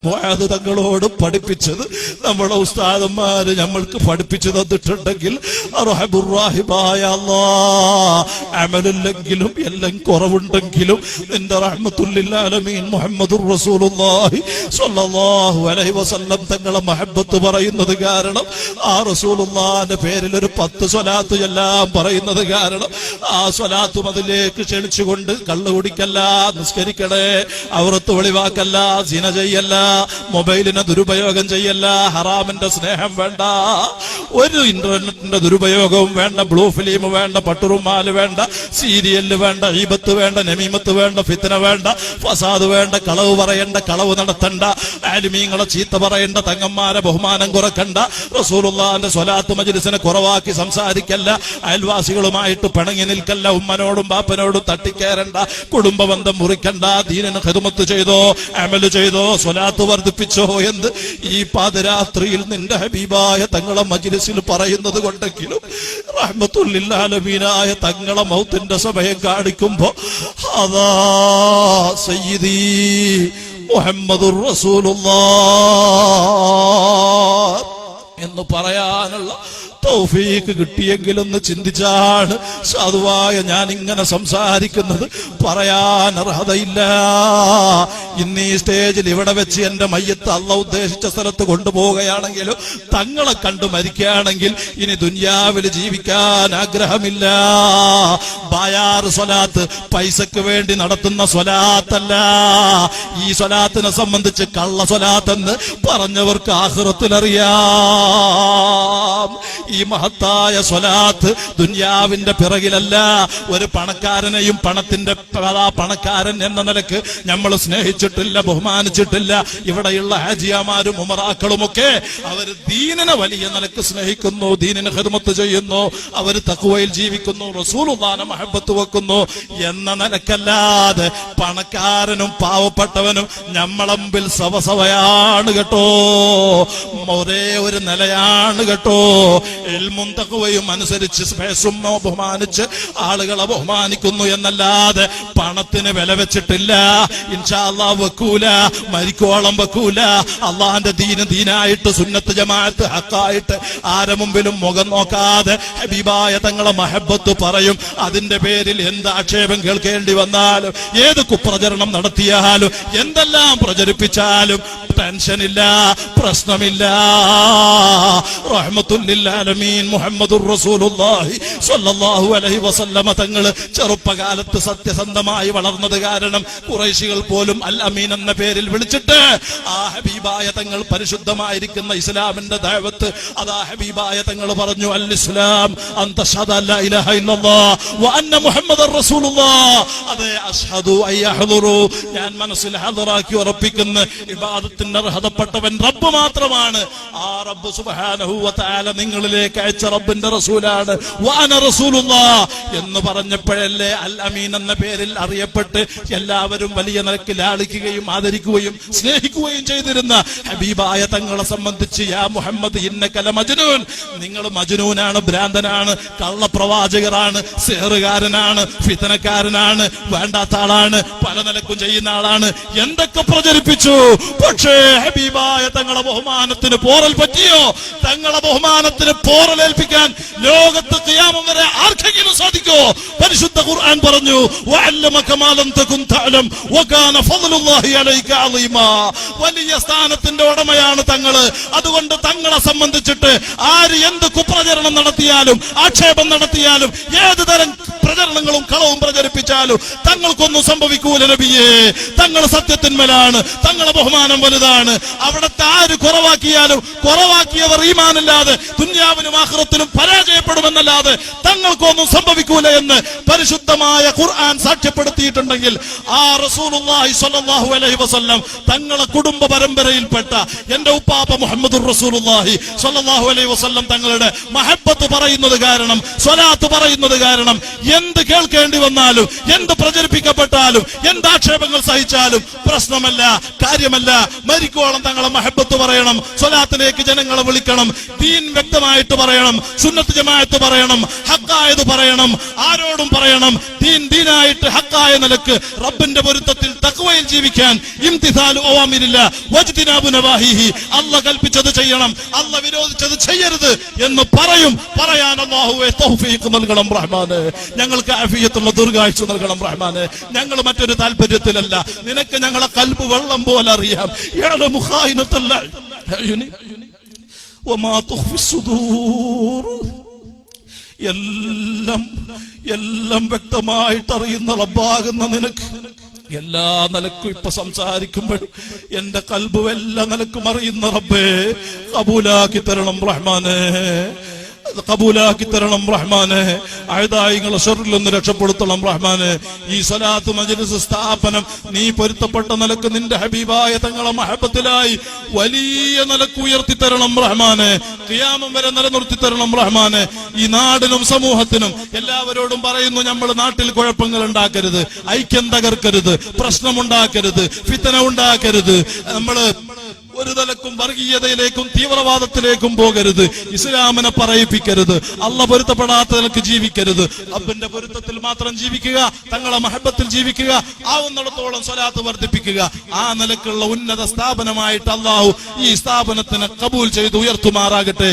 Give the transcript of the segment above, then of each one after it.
മുആദ് തങ്ങളോട് പഠിപ്പിച്ചത് നമ്മുടെ ഉസ്താദന്മാര് നമ്മൾക്ക് പഠിപ്പിച്ചു തന്നിട്ടുണ്ടെങ്കിൽ റഹ്മുർ-റഹീമായ അല്ലാഹ്, അമലില്ലെങ്കിലും എല്ലാം കുറവുണ്ടെങ്കിലും നിന്റെ റഹ്മത്തുൽ ആലമീൻ മുഹമ്മദുർ റസൂലുള്ളാഹി സ്വല്ലല്ലാഹു അലൈഹി വസല്ലം തങ്ങളെ മഹബ്ബത്ത് പറയുന്നത് കാരണം, ആ റസൂലുള്ളാഹിന്റെ പേരിൽ ഒരു 10 സ്വലാത്ത് എല്ലാം പറയുന്നത് കാരണം, ആ സ്വലാത്തും അതിലേക്ക് ക്ഷണിച്ചുകൊണ്ട് കള്ളു കുടിക്കല്ല, നിസ്കരിക്കണേ, ഔറത്ത് വെളിവാക്കല്ല, സിന ചെയ്യല്ല, മൊബൈലിനെ ദുരുപയോഗം ചെയ്യല്ല, ഹറാമിന്റെ സ്നേഹം വേണ്ട, ഒരു ഇന്റർനെറ്റിന്റെ ദുരുപയോഗവും വേണ്ട, ബ്ലൂ ഫിലിം വേണ്ട, പട്ടുറുമാല് വേണ്ട, സീരിയല് വേണ്ട, ഈബത്ത് വേണ്ട, നമീമത്ത് വേണ്ട, ഫിത്ന വേണ്ട, ഫസാദ് വേണ്ട, കളവ് പറയണ്ട, കളവ് നടത്തണ്ട, ആലിമീങ്ങളെ ചീത്ത പറയണ്ട, തങ്ങന്മാരെ ബഹുമാനം കുറക്കണ്ട, റസൂലുള്ളാഹിന്റെ സ്വലാത്ത് മജ്ലിസിനെ കുറവാക്കി സംസാരിക്കല്ല, അയൽവാസികളുമായിട്ട് പിണങ്ങി നിൽക്കല്ല, ഉമ്മനോടും ബാപ്പനോടും തട്ടിക്കേറണ്ട, കുടുംബ ബന്ധം മുറിക്കണ്ട, ദീനിന് ഖിദ്മത്ത് ചെയ്തോ, അമല് ചെയ്തോ, സ്വലാത്ത് വർദ്ധിപ്പിച്ചോ എന്ന് ഈ പാതിരാത്രിയിൽ നിന്റെ ഹബീബായ തങ്ങളെ മജ്ലിസിൽ പറയുന്നത് കൊണ്ടെങ്കിലും റഹ്മത്തുൽ ആലമീനായ തങ്ങളെ മൗത്തിന്റെ സമയം കാണിക്കുമ്പോ അതാ സയ്യിദി മുഹമ്മദുർ റസൂലുള്ളാഹ് എന്ന് പറയാനുള്ള തൗഫീഖ് കിട്ടിയെങ്കിലൊന്ന് ചിന്തിച്ചാണ് സാധുവായ ഞാൻ ഇങ്ങനെ സംസാരിക്കുന്നത്. പറയാൻ അർഹതയില്ല. ഇന്ന് ഈ സ്റ്റേജിൽ ഇവിടെ വെച്ച് എന്റെ മയ്യത്ത് അല്ലാഹു ഉദ്ദേശിച്ച സ്ഥലത്ത് കൊണ്ടുപോവുകയാണെങ്കിലും തങ്ങളെ കണ്ടു മരിക്കുകയാണെങ്കിൽ ഇനി ദുനിയാവിൽ ജീവിക്കാൻ ആഗ്രഹമില്ല. ബായാർ സ്വലാത്ത് പൈസക്ക് വേണ്ടി നടത്തുന്ന സ്വലാത്തല്ല. ഈ സ്വലാത്തിനെ സംബന്ധിച്ച് കള്ള സ്വലാത്തെന്ന് പറഞ്ഞവർക്ക് ആഖിറത്തിലറിയാം. ഈ മഹത്തായ സ്വലാത്ത് ദുനിയാവിന്റെ പിറകിലല്ല. ഒരു പണക്കാരനെയും പണക്കാരൻ എന്ന നിലക്ക് നമ്മൾ സ്നേഹിച്ചിട്ടില്ല, ബഹുമാനിച്ചിട്ടില്ല. ഇവിടെയുള്ള ഹാജിയാമാരും ഉമറാക്കളുമൊക്കെ അവർ ദീനിനെ വലിയ നിലക്ക് സ്നേഹിക്കുന്നു, ദീനിന് ഖിദ്മത്ത് ചെയ്യുന്നു, അവർ തഖ്വയിൽ ജീവിക്കുന്നു, റസൂലുള്ളാഹിനെ മഹബ്ബത്ത് വെക്കുന്നു എന്ന നിലക്കല്ലാതെ പണക്കാരനും പാവപ്പെട്ടവനും നമ്മളമ്പിൽ സവസവയാണ് കേട്ടോ, ഒരേ ഒരു നിലയാണ് കേട്ടോ. ഇൽമും തഖ്വയും അനുസരിച്ച് സ്പേസും ബഹുമാനിച്ച് ആളുകളെ ബഹുമാനിക്കുന്നു എന്നല്ലാതെ പണത്തിന് വില വെച്ചിട്ടില്ല. ഇൻഷാ അല്ലാഹ് വെക്കൂല, മരിക്കോളം വെക്കൂല. അള്ളാഹിന്റെ ദീനായിട്ട് സുന്നത്ത് ജമാഅത്ത് ഹക്കായിട്ട് ആരെ മുമ്പിലും മുഖം നോക്കാതെ ഹബീബായ തങ്ങളെ മഹബ്ബത്ത് പറയും. അതിന്റെ പേരിൽ എന്ത് ആക്ഷേപം കേൾക്കേണ്ടി വന്നാലും, ഏത് കുപ്രചരണം നടത്തിയാലും, എന്തെല്ലാം പ്രചരിപ്പിച്ചാലും ടെൻഷനില്ല, പ്രശ്നമില്ല. റഹ്മത്തുൽ ആലമീൻ മുഹമ്മദുർ റസൂലുള്ളാഹി സ്വല്ലല്ലാഹു അലൈഹി വസല്ലമ തങ്ങൾ ചെറുപ്പകാലത്ത് സത്യസന്ധമായി വളർന്നത് കാരണം ഖുറൈശികൾ പോലും അൽ അമീൻ എന്ന പേരിൽ വിളിച്ചിട്ട് ആ ഹബീബായ തങ്ങൾ പരിശുദ്ധമായിരിക്കുന്ന ഇസ്ലാമിന്റെ ദഅവത്ത് അതാ ഹബീബായ തങ്ങൾ പറഞ്ഞു, അൽ ഇസ്ലാം അൻ തശ്ഹദ ലാ ഇലാഹ ഇല്ലല്ലാഹ് വ അന്ന മുഹമ്മദർ റസൂലുള്ളാഹ്. അതെ, അശ്ഹദു അയ്യഹ്ദുറു, ഞാൻ മനസ്സിൽ ഹദറാക്കി ഉറപ്പിക്കുന്ന ഇബാദത്തിന് അർഹതപ്പെട്ടവൻ റബ്ബ് മാത്രമാണ്. ആ റബ്ബ് സുബ്ഹാനഹു വ തആല നിങ്ങളിലേക്ക് അയച്ച റബ്ബിന്റെ റസൂലാണ്. വഅന റസൂലുള്ളാഹ് എന്ന് പറഞ്ഞപ്പോഴല്ലേ അൽ അമീൻ എന്ന പേരിൽ അറിയപ്പെട്ട് എല്ലാവരും വലിയ നിലയ്ക്ക് ലാളിക്കുകയും ആദരിക്കുകയും സ്നേഹിക്കുകയും ചെയ്തിരുന്ന ഹബീബായ തങ്ങളെ സംബന്ധിച്ച് യാ മുഹമ്മദ് ഇന്നക ലമജ്നൂൻ, നിങ്ങൾ മജ്നൂനാണ്, ഭ്രാന്തനാണ്, കള്ളപ്രവാചകരാണ്, സിഹ്റുകാരനാണ്, ഫിത്നക്കാരനാണ്, വേണ്ടാത്ത ആളാണ്, പല നിലക്കും ചെയ്യുന്ന ആളാണ്, എന്തൊക്കെ പ്രചരിപ്പിച്ചു. പക്ഷേ ഹബീബായ തങ്ങളെ ബഹുമാനത്തിന് പോറൽ പറ്റിയോ? തങ്ങളെ ബഹുമാനത്തിന് പോറലേൽപ്പിക്കാൻ ലോകത്ത് ഖിയാമം വരെ ആർക്കെങ്കിലും സാധിക്കോ? പരിശുദ്ധ ഖുർആൻ പറഞ്ഞു, വഅല്ലമക മാ ലം തകുൻ തഅലം വകാന ഫദ്ലുല്ലാഹി അലൈക അളീമാ. വലിയ സ്ഥാനത്തിന്റെ ഉടമയാണ് തങ്ങള്. അതുകൊണ്ട് തങ്ങളെ സംബന്ധിച്ചിട്ട് ആര് എന്ത് കുപ്രചരണം നടത്തിയാലും, ആക്ഷേപം നടത്തിയാലും, ഏത് തരം പ്രചരണങ്ങളും കളവും പ്രചരിപ്പിച്ചാലും തങ്ങൾക്കൊന്നും സംഭവിക്കൂല നബിയേ. തങ്ങൾ സത്യത്തിന്മേലാണ്, തങ്ങളെ ബഹുമാനം വലുതാണ്. അവിടത്തെ ആര് കുറവാക്കിയാലും കുറവാക്കിയവർ ഈമാനില്ലാതെ ദുനിയാവിലും ആഖിറത്തിലും പരാജയപ്പെടുമെന്നല്ലാതെ തങ്ങൾക്കൊന്നും സംഭവിക്കൂല എന്ന് പരിശുദ്ധമായ ഖുർആൻ സാക്ഷ്യപ്പെടുത്തിയിട്ടുണ്ടെങ്കിൽ ആ റസൂലുള്ളാഹി സ്വല്ലല്ലാഹു അലൈഹി വസല്ലം തങ്ങളെ കുടുംബ പരമ്പരയിൽപ്പെട്ട എന്റെ ഉപ്പാപ്പ മുഹമ്മദുർ റസൂലുള്ളാഹി സ്വല്ലല്ലാഹു അലൈഹി വസല്ലം തങ്ങളുടെ മഹബ്ബത്ത് പറയുന്നത് കാരണം, സ്വലാത്ത് പറയുന്നത് കാരണം എന്ത് കേൾക്കേണ്ടി വന്നാലും, എന്ത് പ്രചരിപ്പിക്കപ്പെട്ടാലും, എന്ത് ആക്ഷേപങ്ങൾ സഹിച്ചാലും പ്രശ്നമല്ല, കാര്യമല്ല. മരിക്കോളം തങ്ങളെ മഹബ്ബത്ത് പറയണം, സ്വലാത്തിലേക്ക് ജനങ്ങളെ വിളിക്കണം, ദീൻ വ്യക്തമായിട്ട് പറഞ്ഞിട്ട് പറയണം, സുന്നത്ത് ജമാഅത്ത് പറയണം, ഹക്കായത് പറയണം, ആരോടും പറയണം. ദീനായിട്ട് ഹക്കായ നിലക്ക് റബ്ബിന്റെ പൊരുത്തത്തിൽ തഖ്വയിൽ ജീവിക്കാൻ ഇംതിസാലു അവാമിരില്ല വജ്തിനാബു നവാഹിഹി, അല്ലാഹ് കൽപ്പിച്ചത് ചെയ്യണം, അല്ലാഹ് വിരോധിച്ചത് ചെയ്യരുത് എന്ന് പറയും. പറയാൻ അല്ലാഹുവേ തൗഫീഖ് നൽകണം റഹ്മാനേ, ഞങ്ങൾക്ക് ആഫിയത്തുള്ള ദീർഘായുസ്സ് നൽകണം റഹ്മാനേ. ഞങ്ങൾ മറ്റൊരു താല്പര്യത്തിലല്ല, നിനക്ക് ഞങ്ങളെ ഖൽബ് വെള്ളം പോലെ അറിയാം. യഅലമു ഖായിനത്തുൽ അയുനി വമാ തുഖ്ഫി സുദൂർ, എല്ലാം വ്യക്തമായിട്ട് അറിയുന്ന റബ്ബാകുന്ന നിനക്ക് എല്ലാ നിലക്കും ഇപ്പൊ സംസാരിക്കുമ്പോൾ എന്റെ ഖൽബ് എല്ലാ നിലക്കും അറിയുന്ന റബ്ബേ, ഖബൂലാക്കി തരണം റഹ്മാനേ, ഖബൂലാക്കി തരണം റഹ്മാനെ. അഅദായികളെ ശർറിൽ നിന്ന് രക്ഷപ്പെടുത്തണം റഹ്മാനെ. ഈ സ്വലാത്ത് മജ്ലിസ് സ്ഥാപനം നീ പൊരുത്തപ്പെട്ട നിലക്ക് നിന്റെ ഹബീബായ തങ്ങളെ മഹബത്തിലായി വലിയ നിലക്ക് ഉയർത്തി തരണം റഹ്മാനെ. ഖിയാമം വരെ നിലനിർത്തി തരണം റഹ്മാനെ. ഈ നാടിനും സമൂഹത്തിനും എല്ലാവരോടും പറയുന്നു, നമ്മൾ നാട്ടിൽ കുഴപ്പങ്ങൾ ഉണ്ടാക്കരുത്, ഐക്യം തകർക്കരുത്, പ്രശ്നമുണ്ടാക്കരുത്, ഫിത്ന ഉണ്ടാക്കരുത്. നമ്മള് ഒരു തലക്കും വർഗീയതയിലേക്കും തീവ്രവാദത്തിലേക്കും പോകരുത്, ഇസ്ലാമിനെ പറയിപ്പിക്കരുത്, അള്ളാഹ് പൊരുത്തപ്പെടാത്ത നിലക്ക് ജീവിക്കരുത്. റബ്ബിന്റെ പൊരുത്തത്തിൽ മാത്രം ജീവിക്കുക, തങ്ങളെ മഹബത്തിൽ ജീവിക്കുക, ആവുന്നിടത്തോളം സ്വലാത്ത് വർദ്ധിപ്പിക്കുക. ആ നിലക്കുള്ള ഉന്നത സ്ഥാപനമായിട്ട് അള്ളാഹു ഈ സ്ഥാപനത്തിനെ കബൂൽ ചെയ്ത് ഉയർത്തുമാറാകട്ടെ.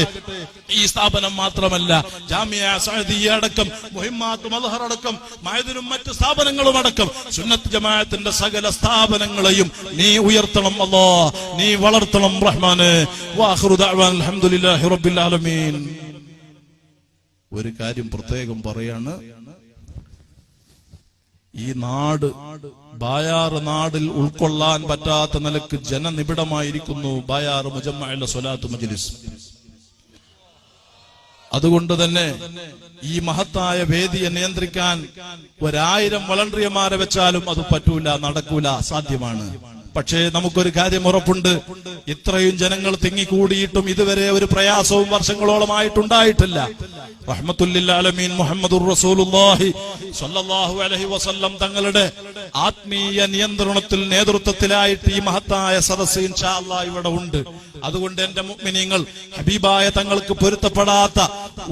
ഈ സ്ഥാപനം മാത്രമല്ല, ജാമിയ സഅദിയ്യ അടക്കം, മുഹിമ്മാത്ത് മദ്ഹർ അടക്കം, മഅദിനും മറ്റ് സ്ഥാപനങ്ങളും അടക്കം സുന്നത്ത് ജമാഅത്തിന്റെ സകല സ്ഥാപനങ്ങളെയും നീ ഉയർത്തണം അല്ലാഹ്, നീ വളർത്തണം റഹ്മാനേ. വആഖിറു ദഅ്വാന അൽഹംദുലില്ലാഹി റബ്ബിൽ ആലമീൻ. ഒരു കാര്യം പ്രത്യേകം പറയാണ്, ഈ നാട് ബായാറ് നാടിൽ ഉൾക്കൊള്ളാൻ പറ്റാത്ത നിലക്ക് ജനനിബിഡമായിരിക്കുന്നു ബായാറ് മുജമ്മഅയിലെ സ്വലാത്ത് മജ്ലിസ്. അതുകൊണ്ട് തന്നെ ഈ മഹത്തായ വേദിയെ നിയന്ത്രിക്കാൻ 1000 വളണ്ടിയർമാരെ വെച്ചാലും അത് പറ്റൂല, നടക്കൂല, അസാധ്യമാണ്. പക്ഷേ നമുക്കൊരു കാര്യം ഉറപ്പുണ്ട്, ഇത്രയും ജനങ്ങൾ തിങ്ങിക്കൂടിയിട്ടും ഇതുവരെ ഒരു പ്രയാസവും വർഷങ്ങളോളമായിട്ടുണ്ടായിട്ടില്ല. റഹ്മത്തുല്ലിൽ ആലമീൻ മുഹമ്മദുർ റസൂലുള്ളാഹി സ്വല്ലല്ലാഹു അലൈഹി വസല്ലം തങ്ങളുടെ ആത്മീയ നിയന്ത്രണത്തിൽ നേതൃത്വത്തിലായിട്ട് ഈ മഹത്തായ സദസ്സ് ഇൻഷാ അല്ലാഹ് ഇവിടെ ഉണ്ട്. അതുകൊണ്ട് എന്റെ മുഅ്മിനീങ്ങൾ, ഹബീബായ തങ്ങൾക്ക് പൊരുത്തപ്പെടാത്ത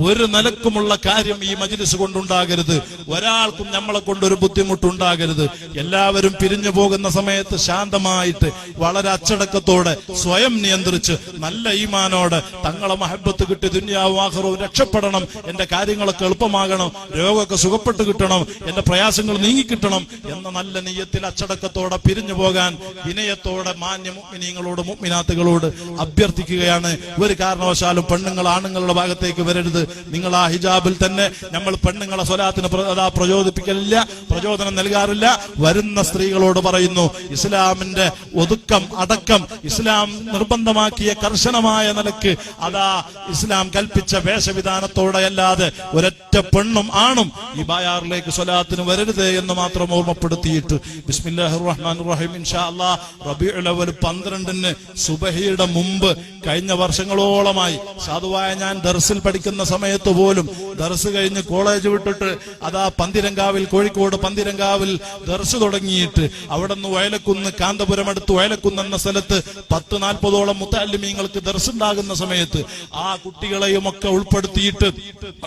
ഒരു നിലക്കുമുള്ള കാര്യം ഈ മജ്ലിസ് കൊണ്ടുണ്ടാകരുത്. ഒരാൾക്കും നമ്മളെ കൊണ്ടൊരു ബുദ്ധിമുട്ടുണ്ടാകരുത്. എല്ലാവരും പിരിഞ്ഞു പോകുന്ന സമയത്ത് ശാന്തമായിട്ട് വളരെ അച്ചടക്കത്തോടെ സ്വയം നിയന്ത്രിച്ച് നല്ല ഈമാനോടെ തങ്ങളെ മഹബത്ത് കിട്ടി ദുനിയാവും ആഖിറവും രക്ഷപ്പെടണം, എന്റെ കാര്യങ്ങളൊക്കെ എളുപ്പമാകണം, രോഗമൊക്കെ സുഖപ്പെട്ട് കിട്ടണം, എന്റെ പ്രയാസങ്ങൾ നീങ്ങിക്കിട്ടണം എന്ന നല്ല നിയ്യത്തിൽ അച്ചടക്കത്തോടെ പിരിഞ്ഞു പോകാൻ വിനയത്തോടെ മാന്യ മുഅ്മിനീങ്ങളോട് മുഅ്മിനാത്തുകളോട് അഭ്യർത്ഥിക്കുകയാണ്. ഒരു കാരണവശാലും പെണ്ണുങ്ങൾ ആണുങ്ങളുടെ ഭാഗത്തേക്ക് വരരുത്. നിങ്ങൾ ആ ഹിജാബിൽ തന്നെ, നമ്മൾ പെണ്ണുങ്ങളെ സ്വലാത്തിന് പ്രചോദിപ്പിക്കലില്ല, പ്രചോദനം നൽകാറില്ല. വരുന്ന സ്ത്രീകളോട് പറയുന്നു, ഇസ്ലാമിന്റെ ഒതുക്കം അടക്കം ഇസ്ലാം നിർബന്ധമാക്കിയ കർശനമായ നിലക്ക് അതാ ഇസ്ലാം കൽപ്പിച്ച വേഷവിധാനത്തോടെ അല്ലാതെ ഒരൊറ്റ പെണ്ണും ആണും ഈ ബായാറിലേക്ക് സ്വലാത്തിന് വരരുത് എന്ന് മാത്രം ഓർമ്മപ്പെടുത്തിയിട്ട് ബിസ്മില്ലാഹിർ റഹ്മാനിർ റഹീം. ഇൻഷാ അല്ലാഹ് റബീഉൽ അവ്വൽ 12-ന് സുബഹിയുടെ മുമ്പ് കഴിഞ്ഞ വർഷങ്ങളോളമായി സാധുവായ ഞാൻ ദർസിൽ പഠിക്കുന്ന സമയത്ത് പോലും ദർസ് കഴിഞ്ഞ് കോളേജ് വിട്ടിട്ട് അതാ പന്തിരങ്കാവിൽ, കോഴിക്കോട് പന്തിരങ്കാവിൽ ദർസ് തുടങ്ങിയിട്ട് അവിടെ നിന്ന് വയലക്കുന്ന്, കാന്തപുരം അടുത്ത് വയലക്കുന്ന് എന്ന സ്ഥലത്ത് 10-40ഓളം മുത്തഅല്ലിമീങ്ങൾക്ക് ദർസ് ഉണ്ടാകുന്ന സമയത്ത് ആ കുട്ടികളെയും ഒക്കെ ഉൾപ്പെടുത്തിയിട്ട്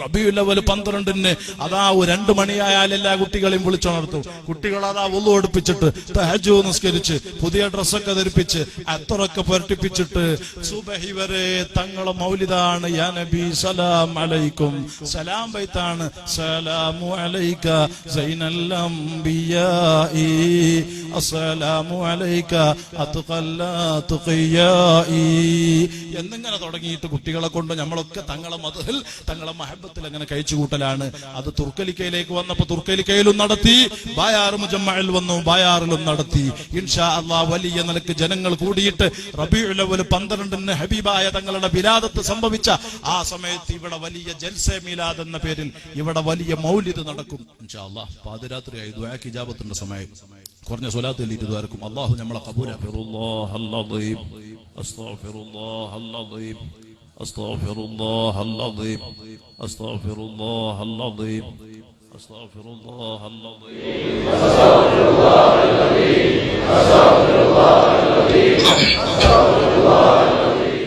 റബീഉൽ അവ്വൽ 12-ന് അതാ 2 മണിയായാൽ എല്ലാ കുട്ടികളെയും വിളിച്ചുണർത്തും. കുട്ടികൾ അതാ വുളു എടുപ്പിച്ചിട്ട് തഹജ്ജുദ് നിസ്കരിച്ച് പുതിയ ഡ്രസ്സൊക്കെ ധരിപ്പിച്ച് അത്തറൊക്കെ പുരട്ടിപ്പിച്ചിട്ട് സുബഹി വരെ തങ്ങളെ മൗലിദാണ് യാ നബി സലാം അലൈക്കും, സലാം ബൈത്താണ് സലാമു അലൈക സൈനൽ അംബിയാഇ അസ്സലാമു അലൈക അത്ഖൽ തുഖിയാഇ എന്നിങ്ങനെ തുടങ്ങിയിട്ട് കുട്ടികളെ കൊണ്ട് നമ്മളൊക്കെ തങ്ങളെ മദ്ഹിൽ തങ്ങളെ മഹബത്തിൽ അങ്ങനെ കഴിച്ചു കൂട്ടലാണ്. അത് തുർക്കലിക്കയിലേക്ക് വന്നപ്പോൾ തുർക്കലിക്കയിലും നടത്തി, ബായാർ മുജമ്മഅയിൽ വന്നു, ബായാറിലും നടത്തി. ഇൻഷാ അല്ലാഹ് വലിയ നിലക്ക് ജനങ്ങൾ കൂടിയിട്ട് റബീഉൽ അവ്വൽ 12-ന് ഹബീബായ തങ്ങളുടെ വിലാദത്ത് സംഭവിച്ച ആ സമയത്ത് ഇവിടെ വലിയ ജൽസെ മീലാദ് എന്ന പേരിൽ ഇവിടെ വലിയ മൗലിദ് നടക്കും. ഇൻഷാ അല്ലാഹ് പാതിരാത്രിയായി ദുആക്ക് ഇജാബത്തിന്റെ സമയം. കുറഞ്ഞ സ്വലാത്തിൽ ഇരുതാർക്കും അല്ലാഹു നമ്മളെ ഖബൂലാക്കട്ടെ. അല്ലാഹുൽ അസ്തഗ്ഫിറുല്ലാഹൽ അദീം അസ്തഗ്ഫിറുല്ലാഹൽ അദീം അസ്തഗ്ഫിറുല്ലാഹൽ അദീം അസ്തഗ്ഫിറുല്ലാഹൽ അദീം അസ്തഗ്ഫിറുല്ലാഹൽ അദീം അസ്തഗ്ഫിറുല്ലാഹൽ അദീം അസ്തഗ്ഫിറുല്ലാഹൽ അദീം.